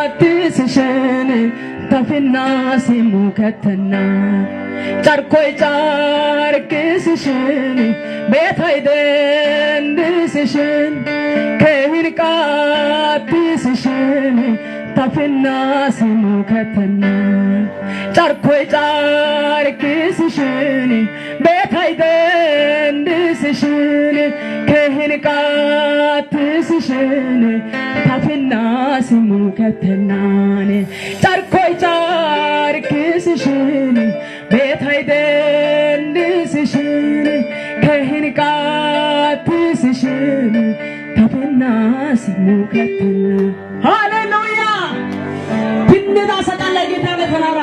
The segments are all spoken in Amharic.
ቃትስሽን ተፍና ሲሙከተና ጨርኮይ ጨርቅስሽን ቤታይደንድስሽን ከህን ቃትስሽን ተፍና ሲሙከተና ጨርኮይ ጨርቅስሽን ቤታይደንድስሽን ከህን ቃትስሽን ተፍና ሲሙከተናን ጨርኮይ ጨርቅስሽን ቤታይደንድስሽን ከህን ቃትስሽን ተፍና ሲሙከተና ሃሌሉያ ብንዳ ሰጣለ ጌታ ለተራራ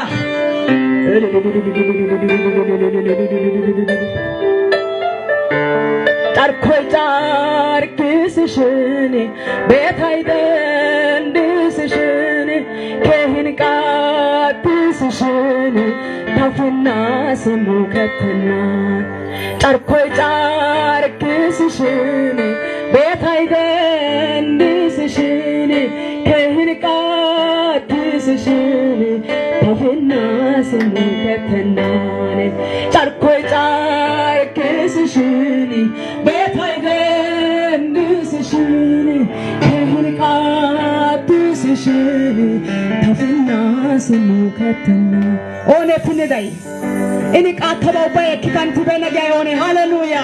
ጨርኮይ ጨርቅስሽን ቤታይደንድስሽን ከህን ቃትስሽን ተፍና ሲሙከተና ጨርኮይ ጨርቅስሽን ቤታይደንድስሽን ከህን ቃትስሽን ተፍና ሲሙከተና ጨርኮይ ጨርቅስሽን ቤታይደንድስሽን ከህን ቃትስሽን ተፍና ሲሙከተና ኦኔ ፍንዳይ እኔ ቃተባው ባይ ኪታን ትበነጋ የሆነ ሃሌሉያ